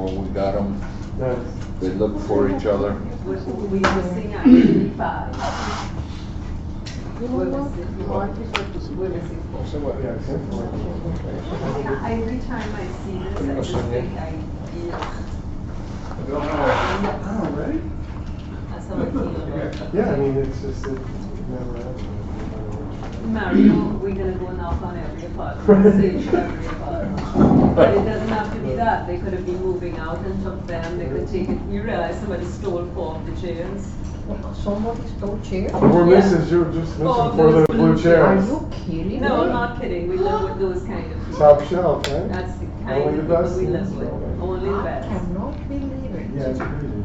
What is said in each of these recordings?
when we got them. Nice. They looked for each other. We were missing actually 5. You know what? We're missing 4. So what, yeah, Every time I see this, I just think Oh, ready? that's how I feel about it. Yeah, I mean, it's just, it never ends. Mario, we're gonna go knock on every apartment, stage every apartment. But it doesn't have to be that, they could have been moving out and took them, they could take it, you realize somebody stole 4 of the chairs? Somebody stole chairs? What we're Yeah. missing is you're just missing Oh, for the those blue blue chairs. Are you kidding No, I'm me? not kidding, we live with those kind of people. Top shelf, right? That's the kind Only of the people best we live things. with, only the I best. cannot believe it. Yeah, it's crazy.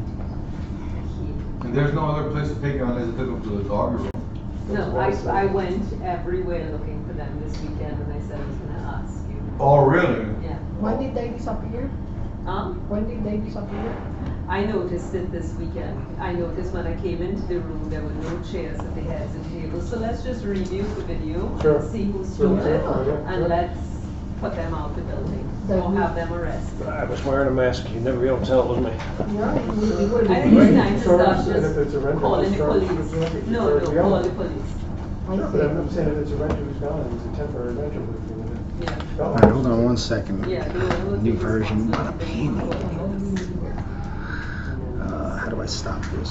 And there's no other place to take it unless you took them to the dog or something. No, I went everywhere looking for them this weekend and I said I was gonna ask you. Oh, really? Yeah. When did they disappear? When did they disappear? I noticed it this weekend. I noticed when I came into the room, there were no chairs at the heads and tables. So let's just review the video, Sure. see who stole it, Yeah. and let's put them out the building or have them arrested. I was wearing a mask, you'd never be able to tell it was me. Yeah, it would I be think it's great. time to Charge, start and if it's a just rental, calling the charge police. for the No, charge the call owner. the police. I No, but think- I'm saying if it's a renter who's gone, it's a temporary renter who's doing it. Yeah. Oh. Alright, hold on one second. Yeah, the owner would New be version, responsible not a for pain. paying the police. How do I stop this?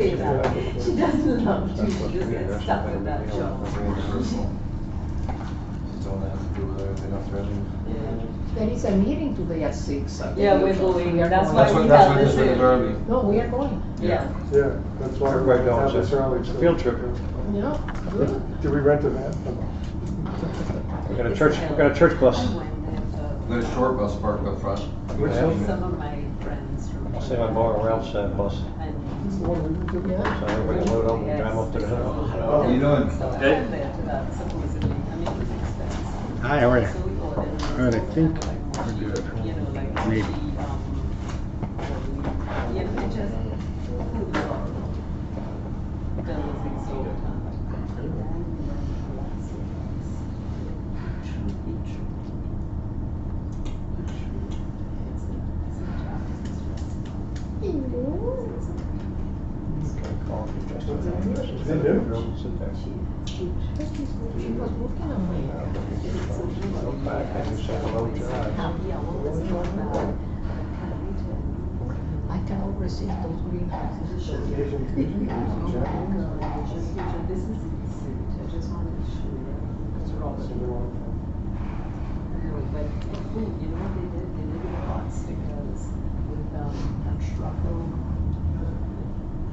Say that. She doesn't love to, she just gets stuck with that job. Don't have to do with everything else, really. There is a meeting today at 6. Yeah, we're going, We are that's going. why That's we what, that's have what this this is early. early. No, we are going. Yeah. Yeah, that's why we Everybody have going, this so early. it's a field trip. Yeah, good. Did we rent a van? We got a church bus. We got a short bus parked up front. Which Yeah. one? Some of my friends from. I'll say my borrow Ralph's bus. And This is the one we went to? Yeah. So everybody's loaded up and drive up to the hill. How you doing? So I went there to that supposedly, I mean, it was expensive. Hi, how are you? So we ordered. Alright, I think like, we're good. You know, like. Maybe. Yeah, it just, food was horrible. Bill was exorbitant. Is it new? Sit there. She was looking at me. Come back and you say hello to your eyes. I cannot resist those green This is the suit, I just wanted to show you. It's Robert. But food, you know what they did? They did the hot stickers with a truffle.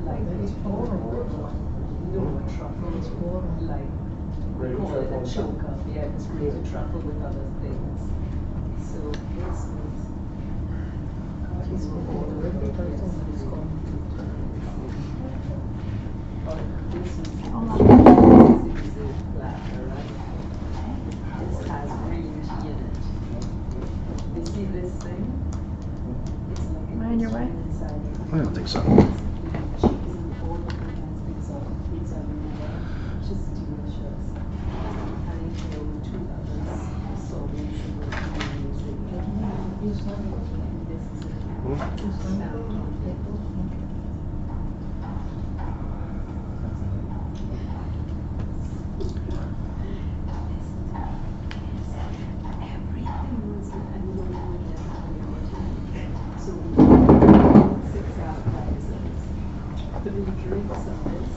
Like. That is horrible. No, a truffle. It's horrible. Like, we Grated call it a truffle. choker. Yeah, it's grated truffle with other things. So this was. It's for the every person that is coming. This is a platter, right? This has green tea in it. You see this thing? It's like Mind your way? inside. I don't think so. Cheese and all different kinds of exotic foods everywhere. Just delicious. And it came 2 others. Sorbets and music. You send it. This is it. You send it. So 6 appetizers, 3 drinks of this.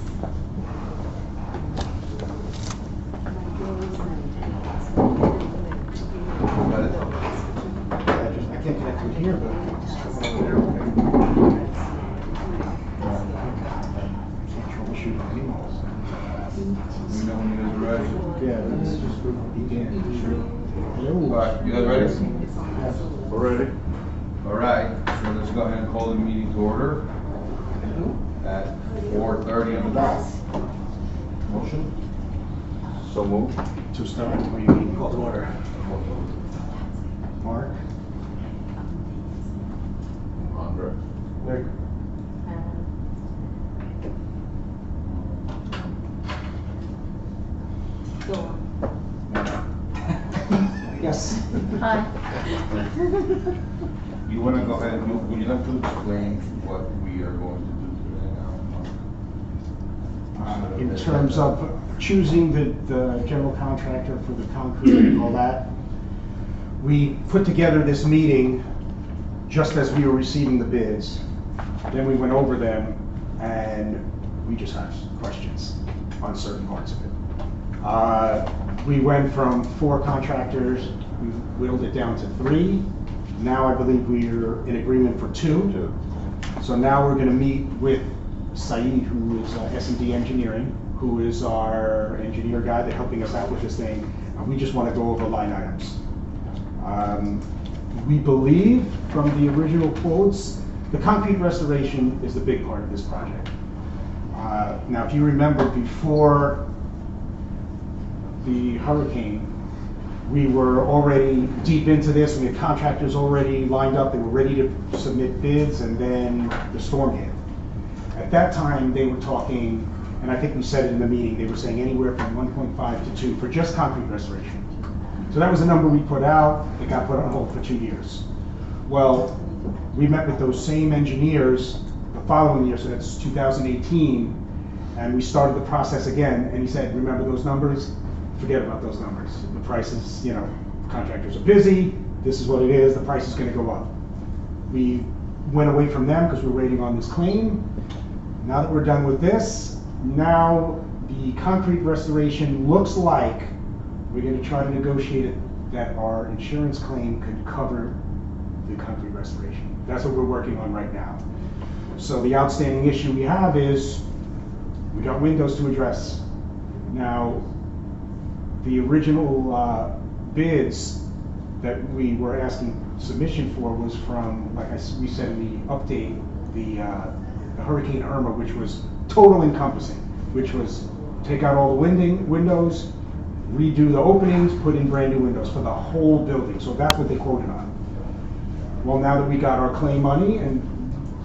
My girls Got it? I can't connect to it here, but it's coming over there. Can't troubleshoot my emails. We know when you guys are ready. Yeah, that's just good. You can, sure. Alright, you guys ready? We're ready. Alright, so let's go ahead and call the meeting to order at 4:30 on the dot. Motion? So moved. To start, what do you mean? Call to order. Mark? Andre. Nick. Go on. Yes. Hi. You wanna go ahead, would you like to explain what we are going to do today now? In terms of choosing the general contractor for the concrete and all that, we put together this meeting just as we were receiving the bids. Then we went over them and we just had questions on certain parts of it. We went from 4 contractors, we whittled it down to 3. Now I believe we're in agreement for 2. So now we're gonna meet with Saeed, who is S&D Engineering, who is our engineer guy that's helping us out with this thing. And we just wanna go over line items. We believe from the original quotes, the concrete restoration is the big part of this project. Now, if you remember, before the hurricane, we were already deep into this. We had contractors already lined up. They were ready to submit bids, and then the storm hit. At that time, they were talking, and I think we said it in the meeting, they were saying anywhere from 1.5 to 2 for just concrete restoration. So that was the number we put out. It got put on hold for 2 years. Well, we met with those same engineers the following year, so that's 2018, and we started the process again, and he said, remember those numbers? Forget about those numbers. The prices, contractors are busy, this is what it is, the price is gonna go up. We went away from them because we're waiting on this claim. Now that we're done with this, now the concrete restoration looks like we're gonna try to negotiate it that our insurance claim could cover the concrete restoration. That's what we're working on right now. So the outstanding issue we have is, we got windows to address. Now, the original bids that we were asking submission for was from, like we said in the update, the Hurricane Irma, which was total encompassing, which was take out all the windows, redo the openings, put in brand new windows for the whole building. So that's what they quoted on. Well, now that we got our claim money, and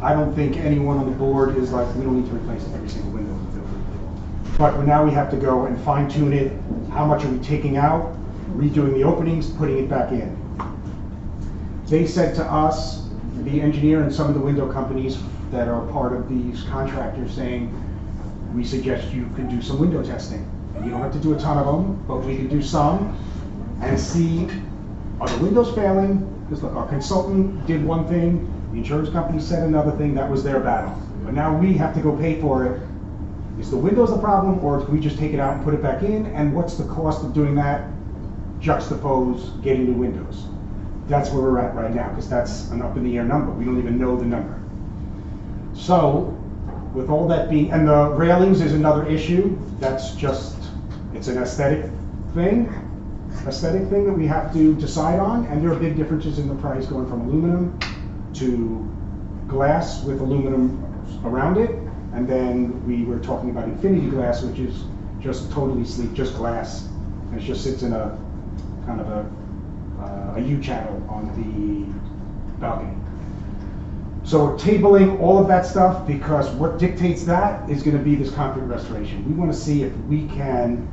I don't think anyone on the board is like, we don't need to replace every single window in the building. But now we have to go and fine tune it. How much are we taking out, redoing the openings, putting it back in? They said to us, the engineer and some of the window companies that are part of these contractors, saying, we suggest you can do some window testing. And you don't have to do a ton of them, but we can do some and see, are the windows failing? Because look, our consultant did one thing, the insurance company said another thing, that was their battle. But now we have to go pay for it. Is the windows the problem, or can we just take it out and put it back in? And what's the cost of doing that? Juxtapose getting new windows. That's where we're at right now, because that's an up in the air number. We don't even know the number. So, with all that being, and the railings is another issue. That's just, it's an aesthetic thing that we have to decide on, and there are big differences in the price going from aluminum to glass with aluminum around it, and then we were talking about infinity glass, which is just totally sleek, just glass, and it just sits in a kind of a U-channel on the balcony. So we're tabling all of that stuff because what dictates that is going to be this concrete restoration. We want to see if we can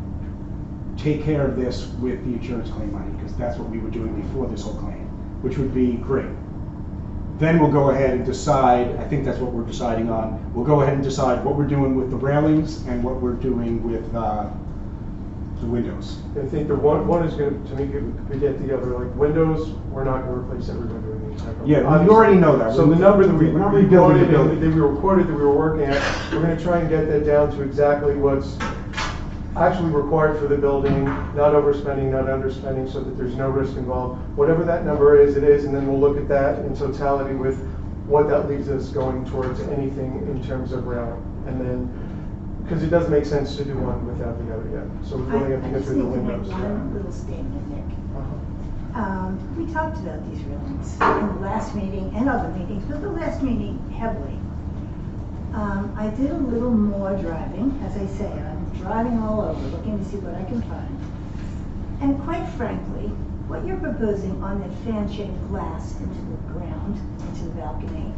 take care of this with the insurance claim money, because that's what we were doing before this whole claim, which would be great. Then we'll go ahead and decide, I think that's what we're deciding on, we'll go ahead and decide what we're doing with the railings and what we're doing with the windows. I think the one is going to make it forget the other, like windows, we're not going to replace every window in the entire building. Yeah, you already know that. So the number that we we're not rebuilding the building. that we were quoted, that we were working at, we're going to try and get that down to exactly what's actually required for the building, not overspending, not underspending, so that there's no risk involved. Whatever that number is, it is, and then we'll look at that in totality with what that leaves us going towards anything in terms of railing. And then, because it doesn't make sense to do one without the other yet. So we're really going to get through the windows. I just need to make one little statement, Nick. We talked about these railings in the last meeting and other meetings, but the last meeting heavily. I did a little more driving, as I say, I'm driving all over, looking to see what I can find. And quite frankly, what you're proposing on that fan-shaped glass into the ground, into the balcony,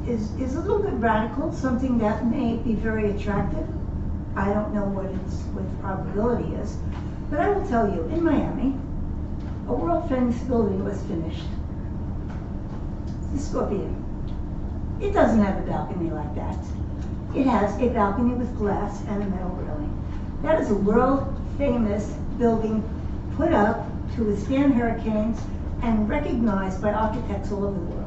is a little bit radical, something that may be very attractive. I don't know what the probability is, but I will tell you, in Miami, a world-famous building was finished. The Scorpion. It doesn't have a balcony like that. It has a balcony with glass and a metal railing. That is a world-famous building put up to withstand hurricanes and recognized by architects all over the world.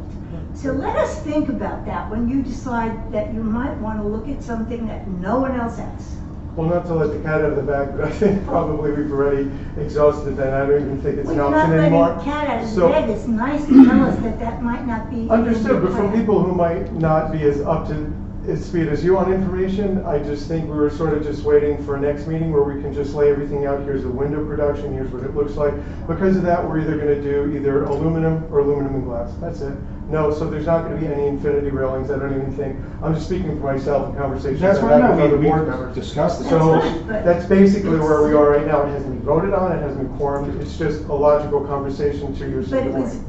So let us think about that when you decide that you might want to look at something that no one else has. Well, not to let the cat out of the bag, but I think probably we've already exhausted that. I don't even think it's an Well, you're option not anymore. letting the cat out of the So- bag. It's nice to tell us that that might not be. in Understood, your but from plan. people who might not be as up to speed as you on information, I just think we were sort of just waiting for a next meeting where we can just lay everything out. Here's the window production, here's what it looks like. Because of that, we're either gonna do either aluminum or aluminum and glass. That's it. No, so there's not gonna be any infinity railings, I don't even think. I'm just speaking for myself in conversations That's I've what I had with other know, board we members. discussed it. So, That's fine, but that's basically where we are right now. It hasn't been voted on, it hasn't been quorumed. It's just a logical conversation to your But it was, point.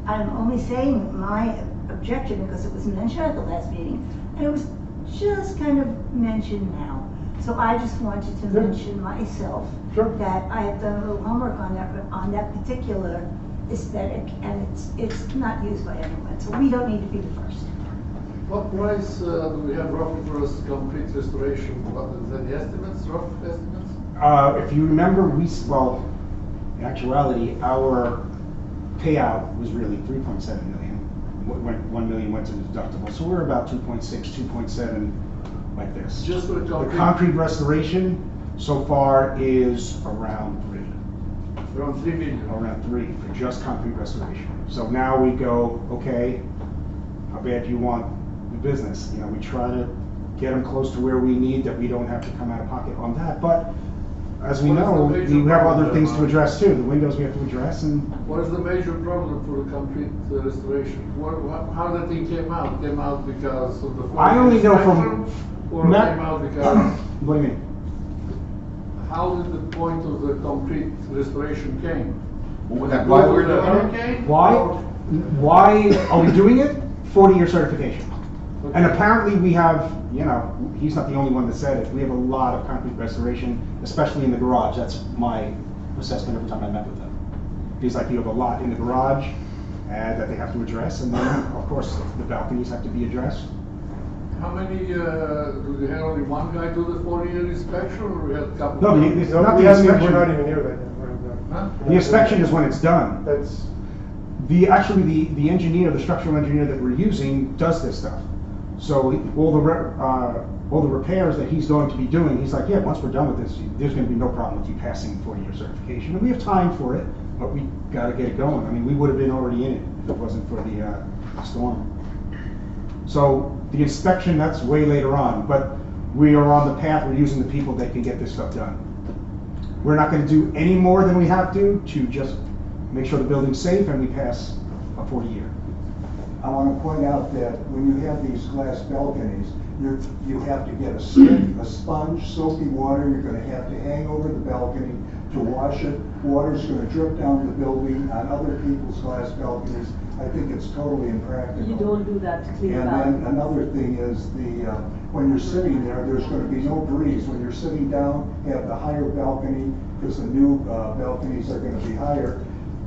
I'm only saying my objection because it was mentioned at the last meeting, and it was just kind of mentioned now. So I just wanted to Yeah. mention myself Sure. that I have done a little homework on that particular aesthetic, and it's not used by anyone, so we don't need to be the first. What price do we have roughly for a complete restoration? What is any estimates, rough estimates? If you remember, well, in actuality, our payout was really 3.7 million. 1 million went to the deductible, so we're about 2.6, 2.7, like this. Just for the The complete? concrete restoration so far is around 3. Around 3 million. Around 3 for just concrete restoration. So now we go, okay, how bad do you want the business? You know, we try to get them close to where we need, that we don't have to come out of pocket on that. But as we What is the know, major we have other problem things then, to address too. The windows we have to address, and What is the major problem for the complete restoration? How that thing came out? Came out because of the. I only know from- inspection, Or Not- came out because, what do you mean? how did the point of the complete restoration came? Why we're doing it? Hurricane? Why are we doing it? 40-year certification. And Okay. apparently we have, you know, he's not the only one that said it, we have a lot of concrete restoration, especially in the garage. That's my assessment every time I met with them. He's like, you have a lot in the garage that they have to address, and then, of course, the balconies have to be addressed. How many, do we have only one guy do the 40-year inspection, or we had a couple? No, people? it's No, not we the haven't, we're not inspection. even near that yet. We're Huh? The inspection is when it's done. That's, Actually, the engineer, the structural engineer that we're using does this stuff. So all the repairs that he's going to be doing, he's like, yeah, once we're done with this, there's gonna be no problem with you passing 40-year certification. And we have time for it, but we gotta get it going. I mean, we would have been already in it if it wasn't for the storm. So the inspection, that's way later on, but we are on the path, we're using the people that can get this stuff done. We're not gonna do any more than we have to just make sure the building's safe and we pass a 40-year. I want to point out that when you have these glass balconies, you have to get a stick, a sponge, soapy water. You're going to have to hang over the balcony to wash it. Water's going to drip down the building on other people's glass balconies. I think it's totally impractical. You don't do that to clean And up. then another thing is when you're sitting there, there's going to be no breeze. When you're sitting down, have the higher balcony, because the new balconies are going to be higher.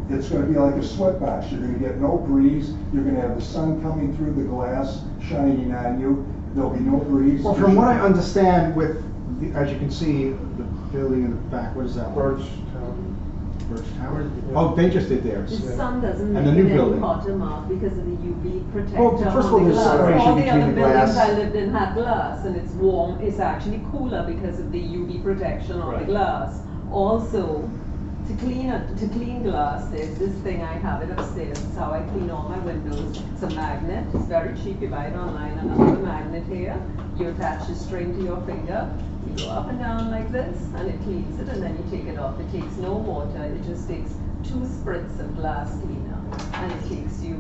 It's going to be like a sweatbox. You're going to get no breeze. You're going to have the sun coming through the glass, shining on you. There'll be no breeze. Well, from what I understand with, as you can see, the building in the back, what is that? one? Birch Town. Birch Tower? Oh, they just did theirs. The sun doesn't And make the it new any building. hotter, Mark, because of the UV protector Well, first of all, on the there's glass. separation All the between other the buildings glass. I lived in had glass, and it's warm, it's actually cooler because of the UV protection on the Right. glass. Also, to clean glass, there's this thing, I have it upstairs, it's how I clean all my windows. It's a magnet, it's very cheap, you buy it online, another magnet here. You attach the string to your finger, you go up and down like this, and it cleans it, and then you take it off. It takes no water, it just takes 2 spritz of glass cleaner. And it takes you,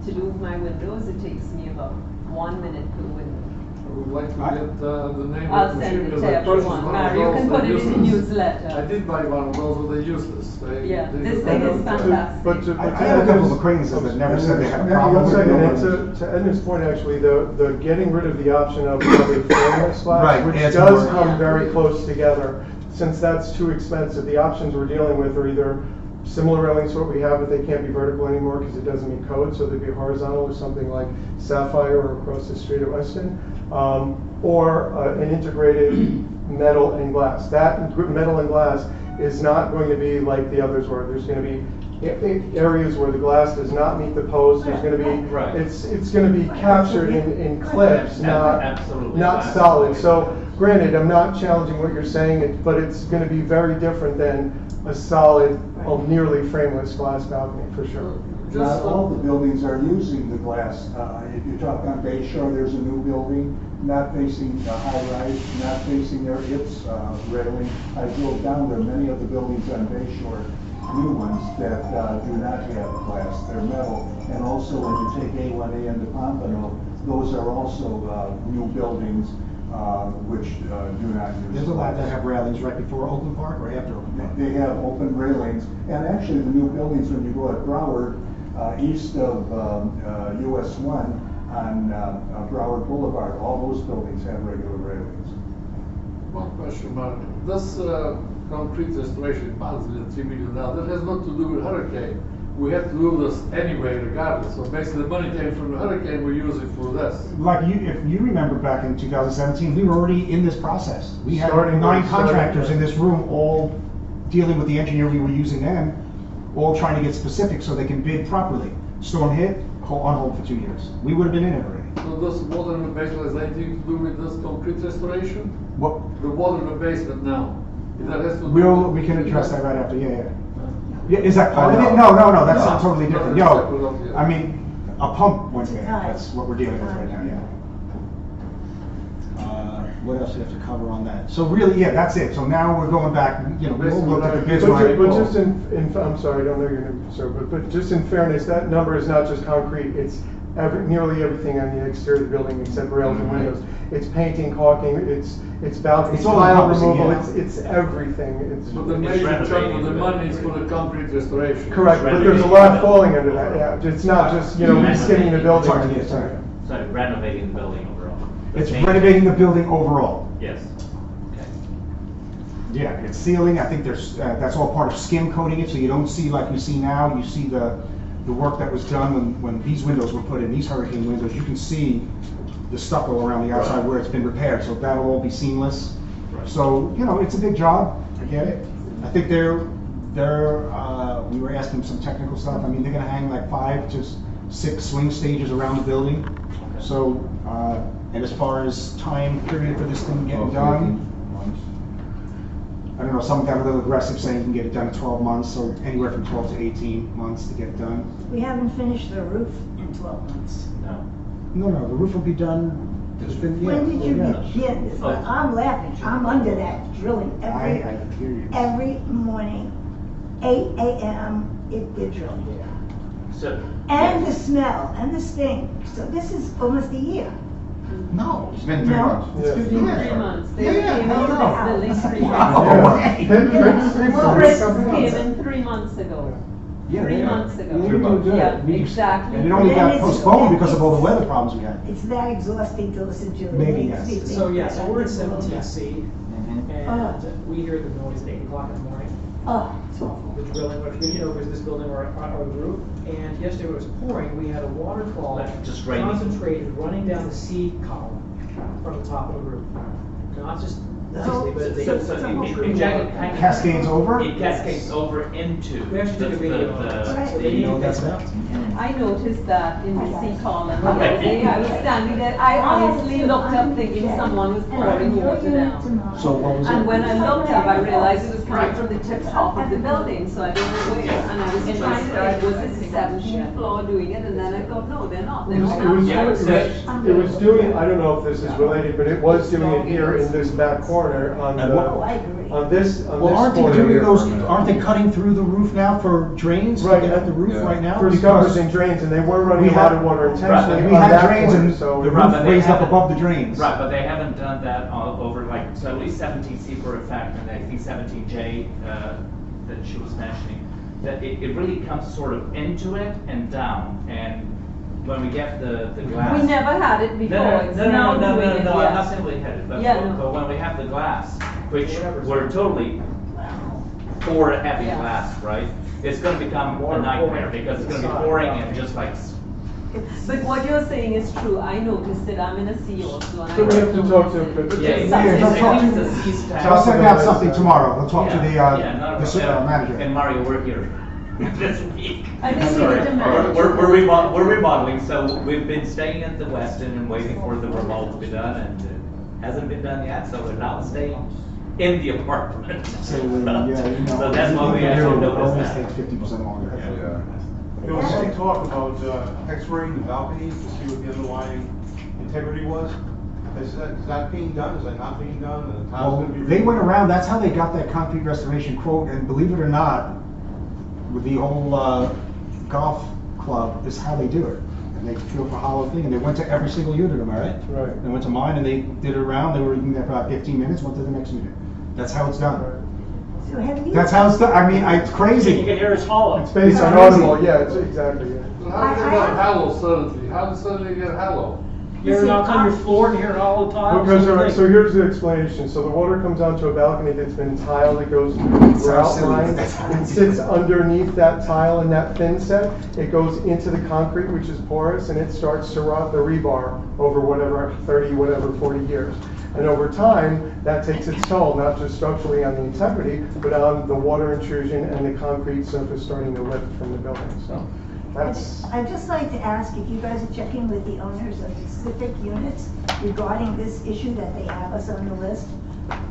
to do my windows, it takes me about 1 minute per window. I would like to get the name I'll of the send machine, it because to I purchased everyone. one of Mary, you those, can put they're it in the useless. newsletter. I did buy one of those, but they're useless. Yeah, they this just thing don't- is fantastic. But to I have a couple of acquaintances that never said they had a problem One with second, it. and to Edna's point, actually, the getting rid of the option of a frameless glass, Right, which adds does more. come Yeah. very close together, since that's too expensive, the options we're dealing with are either similar railings to what we have, but they can't be vertical anymore because it doesn't meet code, so they'd be horizontal or something like Sapphire or across the street at Weston, or an integrated metal and glass. That metal and glass is not going to be like the others were. There's going to be areas where the glass does not meet the post. There's going to be, Right. it's going to be captured in clips, Absolutely. not solid. So granted, I'm not challenging what you're saying, but it's going to be very different than a solid, nearly frameless glass balcony, for sure. Not all the buildings are using the glass. If you talk on Bay Shore, there's a new building, not facing the high rise, not facing their IPS railing. I drove down there, many of the buildings on Bay Shore, new ones that do not have glass, they're metal. And also when you take A1A and the Pompano, those are also new buildings which do not use There's a lot that glass. have railings right before Oakland Park or after Oakland Park. They have open railings, and actually the new buildings, when you go at Broward, east of US 1 on Broward Boulevard, all those buildings have regular railings. One question, Mark. This concrete restoration, possibly $3 million, that has nothing to do with hurricane. We have to do this anyway, regardless. So basically, the money came from the hurricane, we use it for this. Like if you remember back in 2017, we were already in this process. We had Starting- 9 contractors in this room, all dealing with the engineer we were using then, all trying to get specific so they can bid properly. Storm hit, on hold for 2 years. We would have been in it already. So this water in the basement has anything to do with this concrete restoration? What, The water in the basement now, that has to do we can address that right after, yeah. Yeah, is that part of it? No, that's No. totally different. No, Yo, I mean, a pump went there, Right. that's what we're dealing with right now, yeah. What else do we have to cover on that? So really, yeah, that's it. So now we're going back, we'll look at the bids. But just I'm sorry, I don't know your name, sir, but just in fairness, that number is not just concrete, it's nearly everything on the exterior of the building except rails and windows. It's painting, caulking, it's balcony, It's all tile encompassing, removal, yeah. it's everything. So the major chunk of the money is for the concrete restoration. Correct, but there's a lot falling under that, yeah. It's not just, reskinning the building. It's hard to get, sorry. So renovating the building overall. It's renovating the building overall. Yes. Okay. Yeah, it's sealing, I think that's all part of skim coating it, so you don't see like you see now, you see the work that was done when these windows were put in, these hurricane windows, you can see the stucco around the outside where it's been repaired, so that'll all be seamless. Right. So, it's a big job, I get it. I think we were asking some technical stuff, I mean, they're gonna hang like 5 to 6 swing stages around the building. Okay. So, and as far as time period for this thing getting done, I don't know, some got a little aggressive saying you can get it done in 12 months, or anywhere from 12 to 18 months to get it done. We haven't finished the roof in 12 months. No. No, the roof will be done within, yeah. When did you yeah. begin? Oh. I'm laughing, I'm under that drilling I hear you. every morning, 8 a.m. They're drilling. So. And the smell, and the stink, so this is almost a year. No. It's been 3 No. months. Yeah. 3 months. They Yeah, came no, into no. this building 3 No months. way. Chris came in 3 months ago. Yeah, 3 yeah. months ago. Yeah, we were good. Yeah, We- exactly. And it only And got it's- postponed because of all the weather problems we had. It's that exhausting to listen to. Maybe, yes. So we're at 17C, Mhm. and we hear the noise at 8 o'clock in the morning. Oh, it's awful. The drilling, which we didn't know was this building or the roof. And yesterday when it was pouring, we had a waterfall Like just raining. concentrated running down the C column from the top of the roof. Not just, The whole- but So it Cascades over? It cascades over into We actually took a video of it. Right. So they need to that's fix about. that. I noticed that in the C column the other day. I was standing there, I honestly looked up thinking someone was pouring water down. So what was it? And when I looked up, I realized it was coming from the tip top of the building, so I didn't know where. And I was trying to, was it the 17th floor doing it? And then I thought, no, they're not. They're not. It was doing, I don't know if this is related, but it was doing it here in this back corner on Oh, I agree. on this Well, aren't they corner doing here. those, aren't they cutting through the roof now for drains? to Right. get at the roof Yeah. right now? For Because covers and drains, and they were running we a lot had- of water intentionally we on had that drains corner, and so. the Right, roof but they raised up haven't- above the drains. Right, but they haven't done that all over, like, so at least 17C for a fact, and I think 17J, that she was mentioning, that it really comes sort of into it and down, and when we get the glass. We never had it before. It's now No, doing it, I'm not yes. simply headed, Yeah, no. but when we have the glass, which we're totally pour heavy Yeah. glass, right? It's gonna become a Water nightmare pouring because it's gonna be inside. pouring and just like, But what you're saying is true, I noticed it, I'm in a sea also, and I. So we have to talk to, but. yeah, it's, Something. it's, talk it's to- a cease So I'll send out something tomorrow, we'll talk to the, And manager. Mario, we're here this week. I think we Sorry. need to manage. We're remodeling, so we've been staying at the Westin and waiting for the remodel to be done, and it hasn't been done yet, so we're now staying in the apartment. So, yeah, So that's why we actually noticed Always that. takes 50% longer. Yeah. There was some talk about X-raying the balconies to see what the underlying integrity was. Is that being done? Is that not being done? And the tile's Well, gonna be they went removed? around, that's how they got that concrete restoration quote, and believe it or not, with the whole golf club is how they do it. And they feel for hollow thing, and they went to every single unit, am I right? Right. They went to mine and they did it around, they were in there for about 15 minutes, went to the next unit. That's how it's done. So have you? That's how it's done, I mean, it's crazy. You can hear it's hollow. It's based on Crazy. audible, yeah, it's exactly, yeah. So how did they get hollow suddenly? How did suddenly get hollow? You're knock on your floor and hear an hollow tile. Because, all right, so here's the explanation. So the water comes onto a balcony that's been tiled, it goes through the grout silly. line. That's how It sits underneath that tile in that thin set. It goes into the concrete, which is porous, and it starts to rot the rebar over whatever, 30, whatever, 40 years. And over time, that takes its toll, not just structurally on the integrity, but on the water intrusion and the concrete surface starting to lift from the building, so that's. I'd just like to ask if you guys are checking with the owners of specific units regarding this issue that they have us on the list.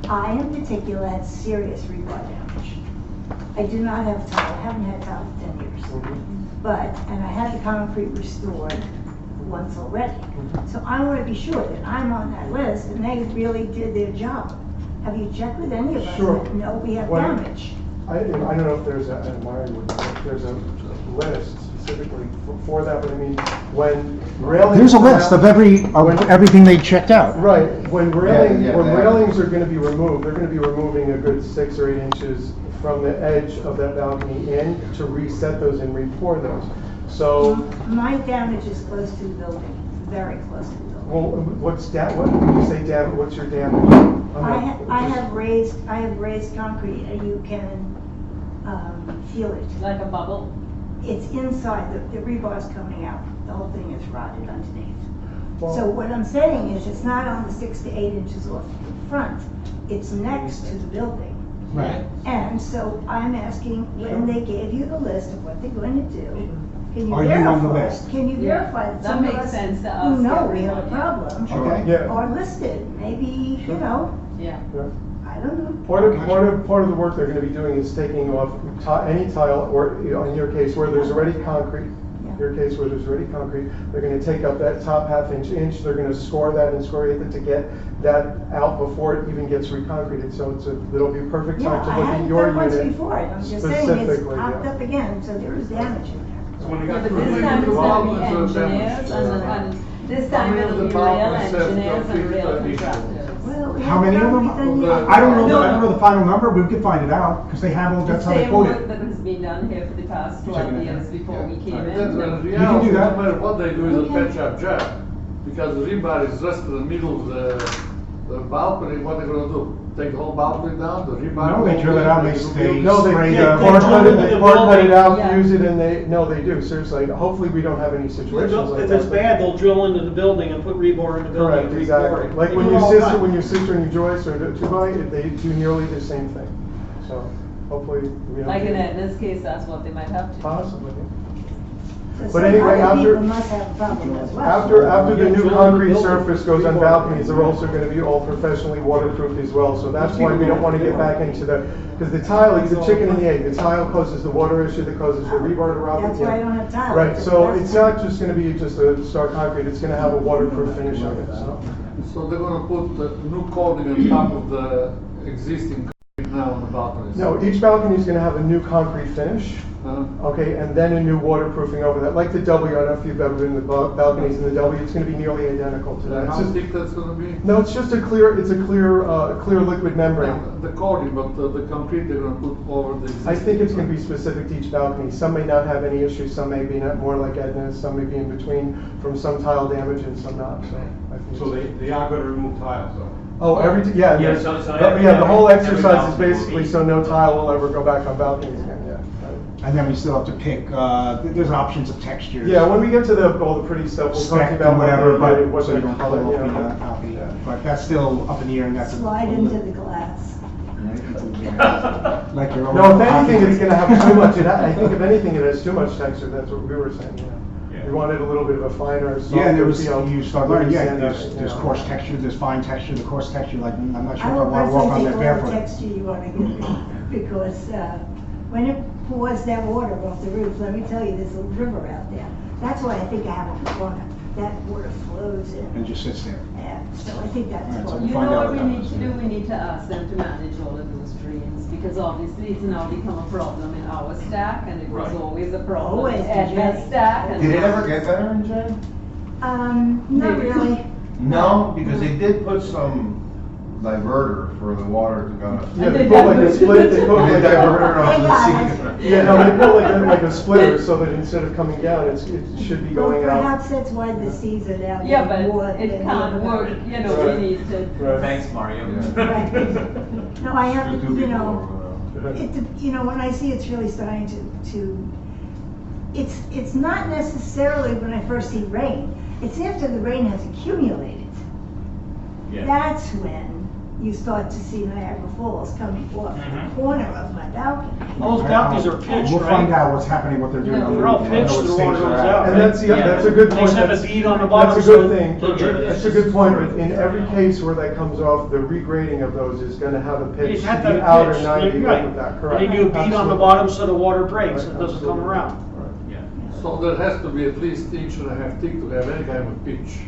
I in particular had serious rebar damage. I do not have tile, I haven't had tile for 10 years. But, and I had the concrete restored once already. So I want to be sure that I'm on that list and they really did their job. Have you checked with any of us? Sure. that know we have When- damage? I don't know if there's a, and Mary would know, if there's a list specifically for that, but I mean, when railings. There's a come list out- of everything they checked out. Right, when yeah, yeah. railings are gonna be removed, they're gonna be removing a good 6 or 8 inches from the edge of that balcony in to reset those and re-pour those. So, My damage is close to the building, very close to the building. well, what, when you say damage, what's your damage? I'm not- I have raised concrete, and you can, feel it. Like a bubble? It's inside, the rebar's coming out, the whole thing is rotted underneath. Well- So what I'm saying is, it's not only 6 to 8 inches off the front, it's next to the building. Right. And so I'm asking, when they gave you the list of what they're going to do, can you Are you on the verify? list? Can you Yeah, verify that that some of makes us sense to who ask know we have a everyone, yeah. problem Okay. Yeah. are listed? Maybe, you know, Yeah. Yeah. I don't know. Part of the work they're gonna be doing is taking off any tile, or, you know, in your case, where there's already concrete, your case where there's already concrete, they're gonna take up that top half inch, they're gonna score that and excoriate it to get that out before it even gets reconcreted, so it'll be a perfect Yeah, time to I look at hadn't your done much unit. before it, I'm just saying it's specifically, popped yeah. up again, so there is damage in there. So when they Yeah, got but through this the time it's remodeling, gonna be engineers and this time How many it'll of be the real departments have engineers and concrete real foundations? contractors. Well, we How have many of them? concrete then, Well, I don't know, No. I don't know the final number, we could find it out, because they handled, The that's how they same work quoted. that has been done here for the past 12 years before we came That's in. when in do reality, that. no matter what they do, is a Okay. patch up job. Because the rebar is just in the middle of the balcony, what they're gonna do? Take the whole balcony down, the rebar? No, they drill it out, they No, they, spray they the- part cut it, they part cut it out, Yeah. use it, and they do, seriously, hopefully we don't have any situations like If that. it's bad, they'll drill into the building and put rebar in the building. Correct, and exactly. re-pour it. Like They when do it your all the sister, time. when your sister and your Joyce are to buy it, they do nearly the same thing. So hopefully we don't. Like in Edna's case, that's what they might have to do. Possibly. So But some anyway, other after- people must have a problem as well. After the Yeah, new drill in the concrete building, surface goes on rebar. balconies, they're also gonna be all professionally waterproofed as well. So that's why we don't wanna get back into the, because the tile, it's the chicken and the egg. The tile causes the water issue that causes the rebar to rot. That's why I don't have tile. Right, so it's not just gonna be just a stark concrete, it's gonna have a waterproof finish on it, so. So they're gonna put the new coating on top of the existing concrete now on the balconies? No, each balcony is gonna have a new concrete finish. Okay, and then a new waterproofing over that, like the W, I don't know if you've ever been in the balconies in the W, it's gonna be nearly identical to that. And It's how just- thick that's gonna be? No, it's just a clear liquid membrane. The coating, but the concrete they're gonna put over the existing. I think it's gonna be specific to each balcony. Some may not have any issues, some may be not more like Edna's, some may be in between from some tile damage and some not, so. I think So it's- they are gonna remove tiles though? Oh, yeah, Yeah, there's- so yeah, the whole every exercise is balcony will basically be- so no tile will ever go back on balconies again, yeah. And then we still have to pick, there's options of textures. Yeah, when we get to all the pretty stuff, we'll talk Spec about and whatever, but, what so you the don't color, pull you off know. the balcony. But that's still up in the air and that's. Slide into the glass. Like your own. No, if anything, it's gonna have too much, I think if anything, it has too much texture, that's what we were saying, Yeah. We wanted a little bit of a finer, softer Yeah, there was, feel. you start learning, yeah, sand, there's you know. coarse texture, there's fine texture, the coarse texture, like, I'm not sure I if I will wanna walk on personally that take all the barefoot. texture you want to give me, because when it pours that water off the roof, let me tell you, there's a river out there. That's why I think I have a corner. That water flows in. And just sits there. Yeah, so I think that's Alright, so what. we'll You find know out what we what need happens, to do? yeah. We need to ask them to manage all of those drains, because obviously it's now become a problem in our stack, and it was Right. always a problem Always in Edna's Jay. stack. and- Did it ever get better in Jen? Not Maybe. really. No, because they did put some diverter for the water to go. Yeah, they put like a split, they put like a, Diverter on They the got seat. yeah, no, they put like a splitter, so that instead of coming down, it should be Well, going out. perhaps that's why the seas are down. Yeah, more but it than the can't other work, way. you know, Right. we need to. Right. Thanks, Mario. Right. No, I have, Two you people know, over there. you know, when I see it's really starting it's not necessarily when I first see rain. It's after the rain has accumulated. Yeah. That's when you start to see Niagara Falls coming off Mhm. the corner of my balcony. All those balconies are pitched, We'll find right? out what's happening, what they're doing. Yeah, on the they're all roof. I know pitched, what the stage water they're goes at. out, And that's a good They point. just have a That's- bead on the bottom. That's a so good thing. the- That's a good point, but in every case where that comes off, the regrading of those is gonna have a pitch You to have to the have a outer pitch, 90 right. with that, correct? And they do a bead on the Absolutely. bottom so the water breaks, Right, it doesn't come absolutely. around. Right. Yeah. So there has to be at least inch and a half thick to have any kind of pitch.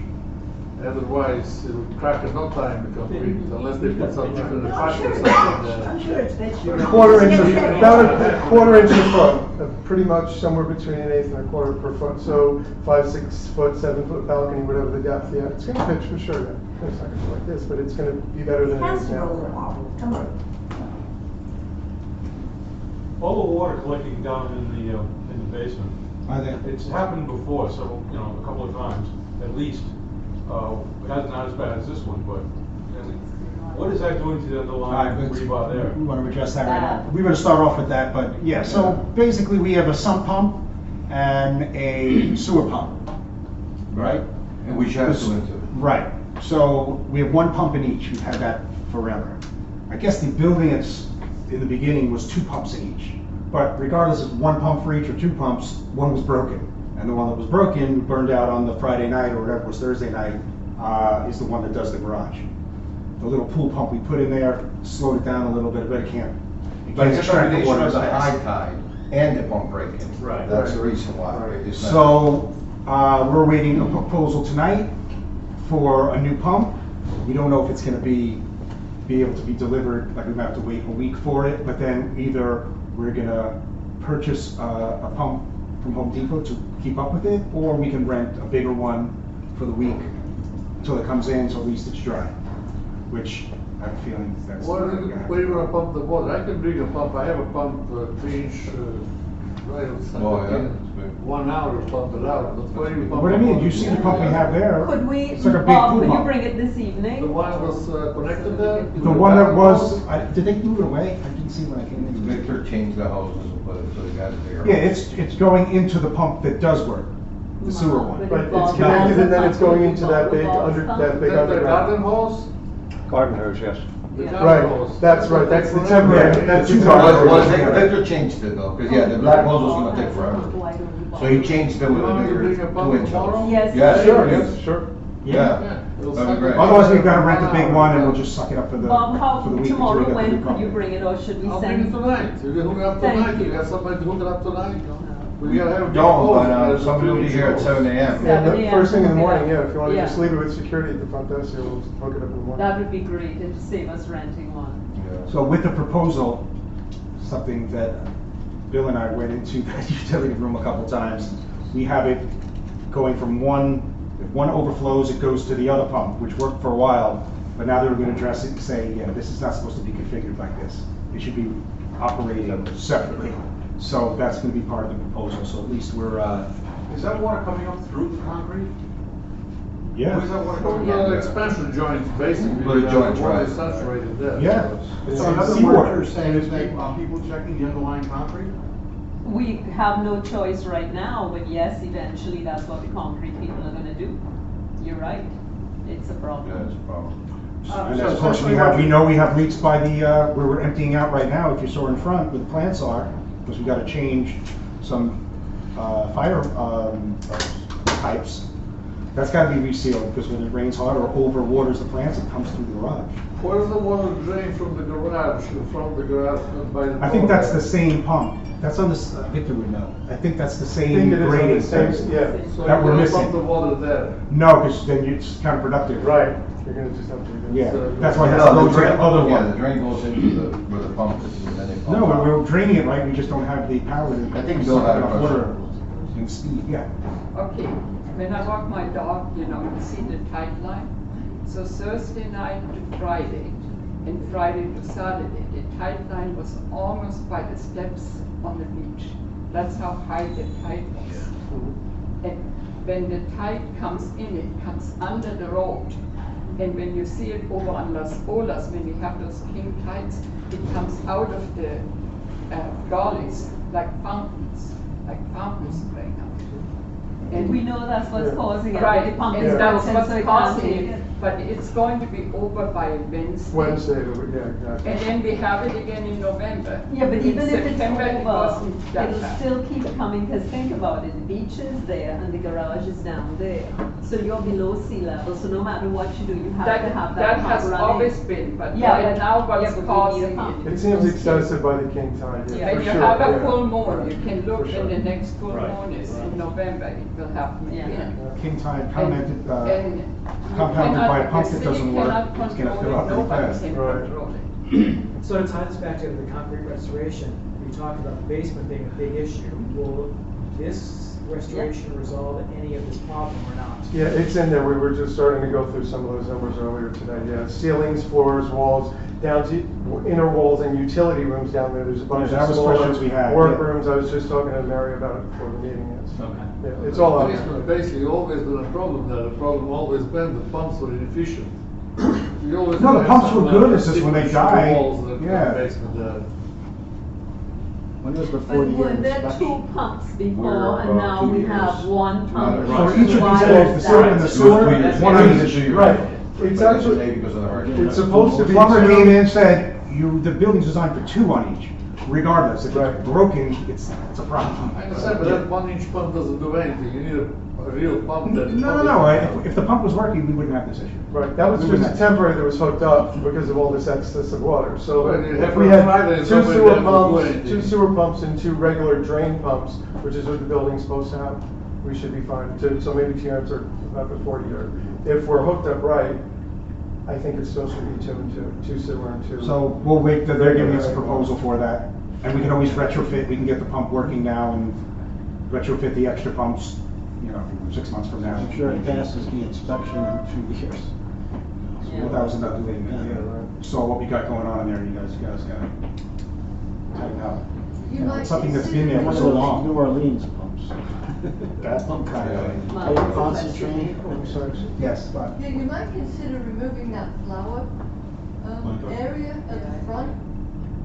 Otherwise, it will crack in no time the concrete, unless they put some different No, I'm factor sure or it's something pitched. there. I'm sure it's pitched. A quarter inch, about a quarter inch a foot, pretty much somewhere between an eighth and a quarter per foot. So 5, 6 foot, 7 foot balcony, whatever the depth, yeah, it's gonna pitch for sure then. It's not gonna be like this, but it's gonna be better It than it has is to now. roll a wobble, come on. All the water collecting down in the basement, Are they? it's happened before, so, you know, a couple of times, at least. It hasn't not as bad as this one, but, what is that doing to the underlying rebar there? We want to address that right now. We're going to start off with that, but yeah, so basically we have a sump pump and a sewer pump, right? And we should have two into it. Right, so we have one pump in each, we've had that forever. I guess the building in the beginning was 2 pumps in each, but regardless of 1 pump for each or 2 pumps, one was broken. And the one that was broken, burned out on the Friday night or whatever it was Thursday night, is the one that does the garage. The little pool pump we put in there slowed it down a little bit, but it can't But it's a extract the combination water of as the fast. high tide and the pump breaking. Right. That's the reason why. It's not- So, we're waiting a proposal tonight for a new pump. We don't know if it's gonna be able to be delivered, like we might have to wait a week for it, but then either we're gonna purchase a pump from Home Depot to keep up with it, or we can rent a bigger one for the week until it comes in, so at least it's dry, which I have a feeling that's. Where what we're are you gonna have where to you do. gonna pump the water? I can bring a pump, I have a pump, 3-inch, right outside. Oh, I yeah, can that's big. 1 hour to pump it out, but where do you pump? What I the mean, water? you see the pump we have there? Could we, It's like a big Bob, pool could you pump. bring it this evening? The one that was connected there? The one that was, did they move it away? I didn't see when I came in. Victor changed the hoses and put it, so he got it bigger. Yeah, it's going into the pump that does work, the sewer one. But it's connected and then it's going into that big, that big The underground. garden hose? Garden hose, yes. The Yeah. garden Right, hose. that's right, that's the temporary, Yeah, that's two two cars. Well, cars. Victor changed it though, because yeah, the black hose was gonna take forever. So he changed it with You a want me to bigger bring a pump 2-inch tomorrow? hose. Yes. Yeah, Sure, yes. yes, sure. Yeah. It'll That'd be suck great. it. Otherwise, we've gotta rent a big one and we'll just suck it up for the, Bob, how, for the week until we tomorrow, get the new when pump. could you bring it, or should we I'll bring it send? tonight. If you hook it up Thank tonight, you. you got somebody to hook it up tonight. We gotta have a big Don't, hose. but There's a somebody will be 3-inch here at hose. 7 AM. Yeah, 7 a.m. first thing in the hook it morning, up. yeah, if you wanna Yeah. just leave it with security at the front desk, here, we'll hook it up in the morning. That would be great, and to save us renting one. Yeah. So with the proposal, something that Bill and I went into that utility room a couple times, we have it going from if one overflows, it goes to the other pump, which worked for a while, but now they're gonna address it and say, yeah, this is not supposed to be configured like this. It should be operating separately. So that's gonna be part of the proposal, so at least we're, Is that water coming up through the concrete? Yeah. Where's that water coming Well, from? expansion joints, basically, Well, the the joints, water right. is saturated there. Yeah. So in other Seawater. words, you're saying is that, people checking the underlying concrete? We have no choice right now, but yes, eventually that's what the concrete people are gonna do. You're right, it's a problem. Yeah, it's a problem. And of course, we know we have leaks by the, where we're emptying out right now, if you saw in front where the plants are, because we gotta change some, fire, pipes. That's gotta be resealed, because when it rains hard or over waters the plants, it comes through the garage. Where does the water drain from the garage, by the? I think that's the same pump. That's on this, Victor would know. I think that's the I same think it is on grading. the same, yeah, So that we're you're gonna missing. pump the water there. No, because then it's counterproductive. right, you're gonna just have to do this. Yeah, that's why that's No, the the drain, other yeah, the one. drain goes into the, where the pump is, and then they pump. No, out. we're draining it right, we just don't have the power to. I think Bill had a enough question. water and speed, yeah. Okay, when I walk my dog, you see the tide line. So Thursday night to Friday, and Friday to Saturday, the tide line was almost by the steps on the beach. That's how high the tide was. And when the tide comes in, it comes under the road. And when you see it over on Las Olas, when we have those king tides, it comes out of the gullies like fountains spraying out. And we know that's what's causing it, Right, the pump and is that's broken, what's so it can't causing take it, but it's going to be over by Wednesday. Wednesday, yeah, exactly. And then we have it again in November. Yeah, but In even if it's September, it over, wasn't that it'll bad. still keep coming, because think about it, the beach is there and the garage is down there. So you're below sea level, so no matter what you do, you have to have that pump has running. always been, but Yeah, right but- now yeah, what's but we need a causing pump. it. It seems excessive by the king tide, yeah, When for you sure, have a yeah. full moon, Right, you can for look, sure. and the next full Right. moon is in November, it will happen Yeah. again. King Tide And- commented, and you compounded cannot- by a pump the that city doesn't work, cannot it's gonna control fill it, up really nobody fast. can Right. control it. So to tie this back to the concrete restoration, we talked about the basement being a big issue. Will this restoration resolve any of this problem or not? Yeah, it's in there, we were just starting to go through some of those numbers earlier today, yeah. Ceilings, floors, walls, down to inner walls and utility rooms down there, there's a bunch Yeah, that of was smaller questions we had, yeah. workrooms, I was just talking to Mary about it before the meeting, yes. Okay. Yeah, it's all out Basement there. basically always been a problem there, the problem always been the pumps were inefficient. You always No, the have pumps some, were good, it's just when they secret die, walls that in the yeah. basement there. When was the But 40-year were there inspection? two pumps We're, before, and now 2 we years. have one pump? Right. For each of Why these is days, the sewer and the that? sewer, It was 2 years. one It of was these. 2 years. Right. But It's that's actually- today because of the hurricane. It's supposed to be. Plumber came in and said, the building's designed for 2 on each, regardless, if Right. it's broken, it's a problem. I understand, but that 1 inch pump doesn't do anything, you need a real pump that. No, if the pump was working, we wouldn't have this issue. Right, that was We wouldn't just have- temporary that was hooked up because of all this excess of water, so Right, you if have we on had Fridays, two nobody sewer had to do pumps, anything. 2 sewer pumps and 2 regular drain pumps, which is what the building's supposed to have, we should be fine. So maybe to answer about the 40-year, if we're hooked up right, I think it still should be 2 and 2, 2 sewer and 2. So we'll wait till they're giving us a proposal for that, and we can always retrofit, we can get the pump working now and retrofit the extra pumps, 6 months from now. I'm sure it passes the inspection in 2 years. Well, that was another thing, saw what we got going on in there, you guys gotta tighten up. You might It's something that's consider been there for One of so those long. New Orleans pumps. That pump kind of. My Are you question concentrating? is- Yes, but. Yeah, you might consider removing that flower area at the front,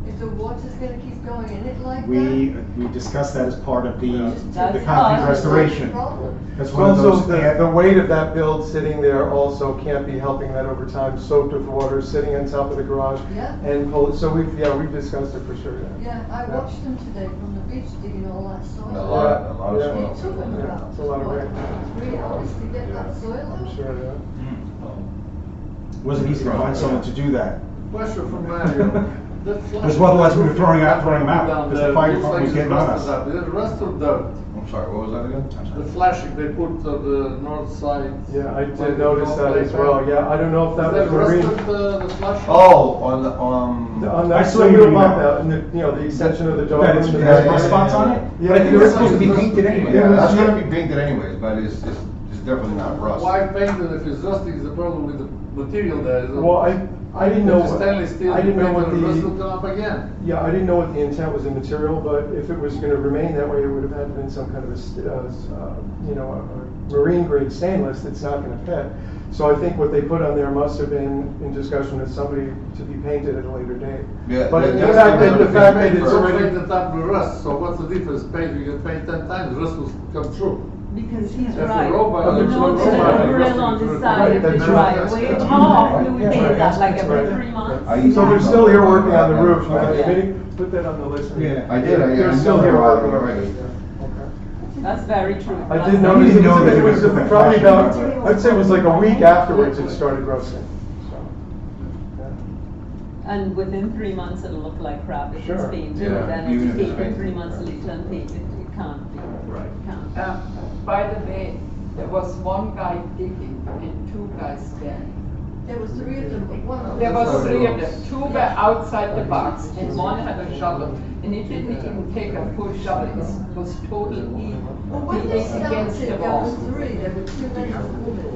if the water's gonna keep going in it like that. We discussed that as part of the That's concrete part. restoration. Problem. That's one of Also, those. the weight of that build sitting there also can't be helping that over time, soaked with water, sitting on top of the garage. Yeah. And pull it, so we've discussed it for sure, yeah. Yeah, I watched them today from the beach digging all that soil. A lot of Yeah. soil. It took them Yeah, about it's a lot of rain. 3 hours to get that soil I'm out. sure, yeah. It wasn't easy to find someone to do that. Question from Mario. Because otherwise we were throwing them out, because the fire department was getting on us. The rest of the, I'm sorry, what was that again? the flashing they put on the north side. Yeah, I did notice that as well, yeah, I don't know if that Is was that marine. rest of the flashing? Oh, on the, On I that saw you single doing bump that. out, and the extension of the dog. That it's, room, it the- has black spots on it? Yeah, But I think it's supposed to be painted anyway. yeah, that's gonna be painted anyways, but it's definitely not rust. Why paint it if it's rusting is the problem with the material there? Well, I didn't know, If stainless steel, I didn't know what the rust will the, come up again. yeah, I didn't know what the intent was in material, but if it was gonna remain that way, it would have had to been some kind of a marine grade stainless that's not gonna fit. So I think what they put on there must have been in discussion with somebody to be painted at a later date. Yeah, But that- the that's fact the that, the other fact thing that it's for- already. Paint the top with rust, so what's the difference? Paint, you can paint 10 times, rust will come through. Because he's That's right. a robot. You That's a know, there's robot. a grill on the side of the That's driveway. right. How often do we That's paint right. that, like That's every right. 3 months? I used So to they're know still here about working on the that. roof, right? Yeah. Maybe put that on the list. Yeah. I did, I They're know still here about it working on already. it. That's very true. I That's did very notice, didn't know that it was it was probably about, professional. I'd say it was like a week afterwards it started roasting. So, And within 3 months, it'll look like crap if it's Sure. painted, Yeah, and then even if if it's it's taken 3 painted, months right. later and painted, it can't be. Right. Can't. By the way, there was one guy digging and 2 guys standing. There was 3 of them, but one of them. There was 3 of them. 2 were outside the box and 1 had a shovel. And he didn't even take a full shovel, it was totally Well, when they leaning against started, the there wall. was 3, there were 2 men and a woman.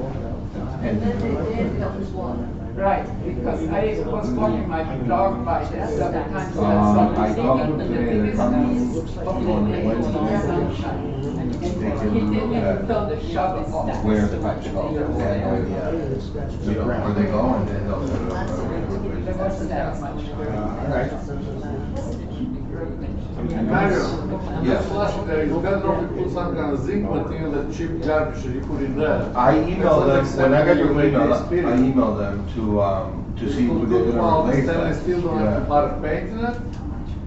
And then they ended up with 1. Right, because I was walking my dog by there several times, I I saw talked him to digging, and the today, biggest they're coming piece of the on day was Wednesday. on sunshine. And he didn't even fill the shovel off. Where the pipes go, they have no idea. You know, where they go and then they'll set it up. There wasn't that much. All right. Mario, Yes. this flush there, you better not put some kind of zinc material, that cheap garbage that you put in there. I emailed them, when I got your email, I Experience. emailed them to see who they're Put gonna all the replace stainless that. steel, don't have to Yeah. buy paint in it,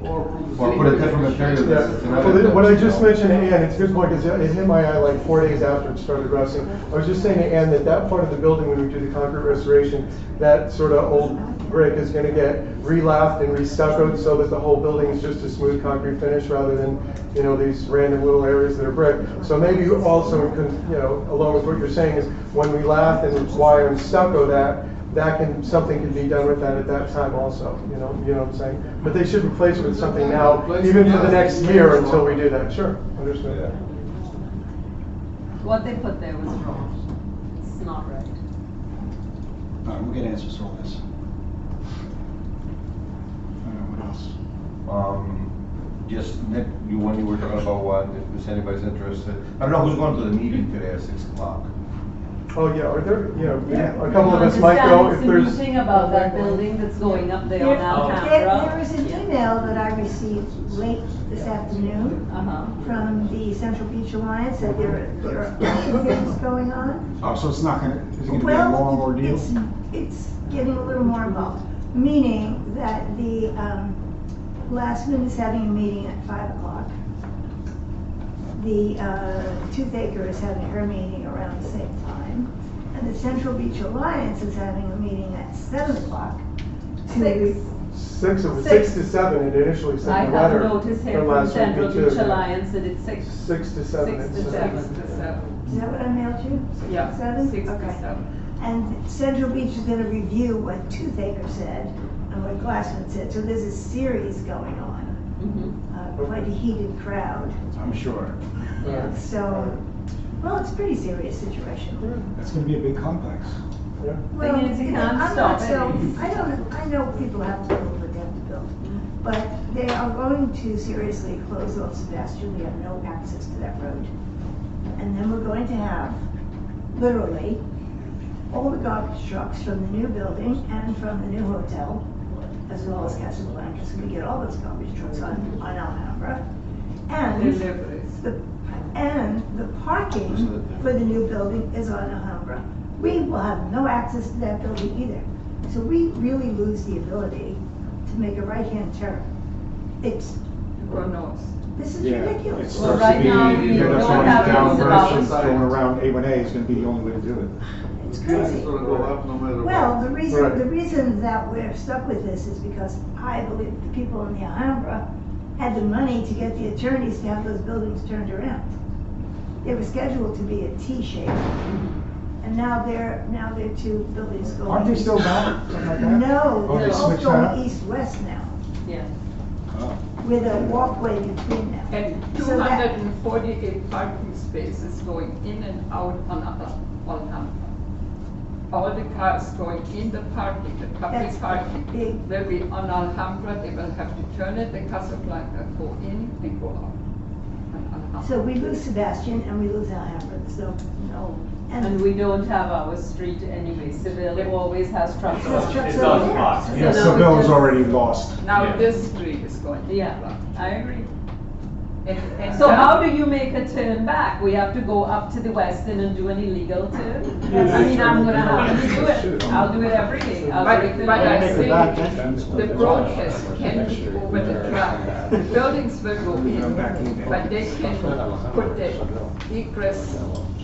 or put. Or put a different material. Yeah, It's another well, what I thing, just you know. mentioned to Ann, it's a good point, because it hit my eye like 4 days after it started rusting. I was just saying to Ann that that part of the building, when we do the concrete restoration, that sort of old brick is gonna get re-laughed and re-stuccoed so that the whole building is just a smooth concrete finish rather than, you know, these random little areas that are brick. So maybe also, you know, along with what you're saying is, when we laugh and wire and stucco something can be done with that at that time also, you know what I'm saying? But they should replace it with something now, even for the next year until we do that, sure, understood. What they put there was wrong. It's not right. All right, we'll get answers to all this. What else? Just, Nick, when you were talking about what, if anybody's interested, I don't know who's going to the meeting today at 6 o'clock. Oh, yeah, are there, you know, Yeah. a couple of us might go if Understand there's. it's a meeting about that building that's going up there on There Alhambra. was an email that I received late this afternoon Uh-huh. from the Central Beach Alliance that there are things going on. Oh, so it's not gonna, is it gonna be a Well, long ordeal? it's getting a little more involved, meaning that the, Glassman is having a meeting at 5 o'clock. The, Toothaker is having her meeting around the same time. And the Central Beach Alliance is having a meeting at 7 o'clock. to- 6, it was Six. 6 to 7, it initially I sent a have letter. noticed here from from last Central week, too. Beach Alliance that it's 6. 6 to 7. 6 to it said. 7. 6 to 7. Is that what I mailed you? Yeah, 7? 6 to Okay. 7. And Central Beach is gonna review what Toothaker said and what Glassman said, so there's a series going on. Mhm. Quite a heated crowd. I'm sure. Yeah. So, well, it's a pretty serious situation. That's gonna be a big complex. Yeah. Well, Thing is, you can't I'm stop not so, it. I know people have to build what they have to build. But they are going to seriously close off Sebastian, we have no access to that road. And then we're going to have, literally, all the garbage trucks from the new building and from the new hotel, as well as Casablanca, so we get all those garbage trucks on Alhambra. And Deliveries. the parking for the new building is on Alhambra. We will have no access to that building either. So we really lose the ability to make a right-hand turn. It's, God knows. this is Yeah, it ridiculous. Well, starts right to be, now, you know, what that's going happens down about- versus going around A1A is gonna be the only way to do it. It's It's crazy. gonna go up no matter what. Well, the Right. reason that we're stuck with this is because I believe the people in the Alhambra had the money to get the attorneys to have those buildings turned around. They were scheduled to be a T shape. And now they're 2 buildings going. Aren't they still back? Something like that? No, Oh, they're they all switched that? going east-west now, Yeah. Oh. with a walkway between them. And So that- 248 parking spaces going in and out on Alhambra. all the cars going in the parking, the public That's parking, big. will be on Alhambra, they will have to turn it, the Casablanca, go in and go out. on Alhambra. So we lose Sebastian and we lose Alhambra, so, no. And we don't have our street anyway, Seville always has trucks. Has trucks It's over on there. box. So Yeah, now Seville we is just- already lost. Now Yeah. this street is going to be Yeah, blocked. I agree. And So that- how do you make a turn back? We have to go up to the western and do an illegal turn? I mean, I'm gonna have to do it. I'll do it every day. I'll break the But I law. think the broadcast can be over the track. The buildings will go in, but they can put the egress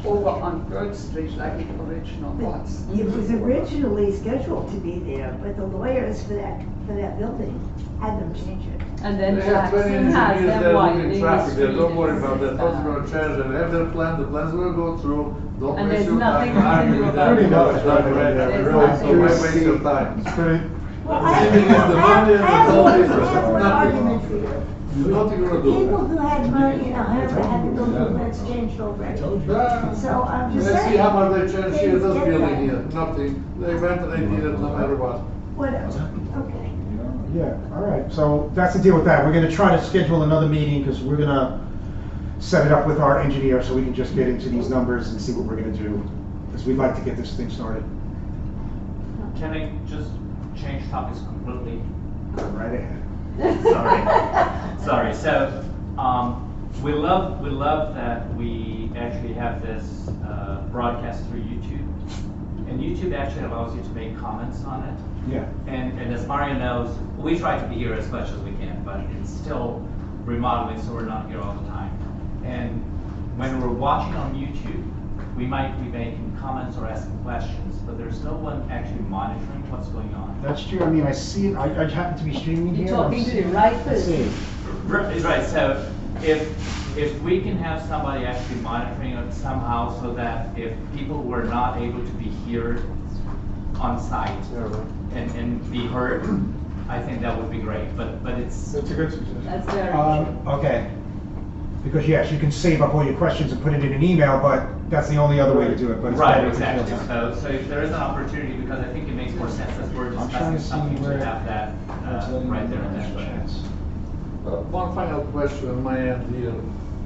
over on Bird Street like it originally was. It was originally scheduled to be there, but the lawyers for that building had them change it. And then They have 20 Jackson has engineers them there widening looking the traffic there, street. don't worry about that, and what's stuff. gonna change, they have their plan, the plans will go through, don't And waste there's your nothing time we can arguing do with about them. it. Pretty much right there, There's really. nothing. So why waste your time? It's pretty, Well, The thing is, the money and the I have gold one is nothing. argument for you. You're not gonna do People it. who had money in Alhambra had the buildings changed already. So I'm just Let's saying. see how much they change here, things this get building done. here, nothing, they went and they did it no matter what. Whatever, okay. Yeah, all right, so that's the deal with that. We're gonna try to schedule another meeting, because we're gonna set it up with our engineer, so we can just get into these numbers and see what we're gonna do, because we'd like to get this thing started. Can I just change topics completely? Go right ahead. Sorry. So, we love that we actually have this broadcast through YouTube. And YouTube actually allows you to make comments on it. Yeah. And as Mario knows, we try to be here as much as we can, but it's still remodeling, so we're not here all the time. And when we're watching on YouTube, we might be making comments or asking questions, but there's no one actually monitoring what's going on. That's true, I mean, I see it, I happen to be streaming here. You're talking to the right person. Right, so if we can have somebody actually monitoring it somehow, so that if people were not able to be here on site and be heard, I think that would be great, but it's. that's a good suggestion. That's very true. Okay. Because yes, you can save up all your questions and put it in an email, but that's the only other way to do it, but it's Right, better if exactly. it's real time. So if there is an opportunity, because I think it makes more sense as we're I'm trying discussing to see something where- to have that right there and then. One final question on my end here.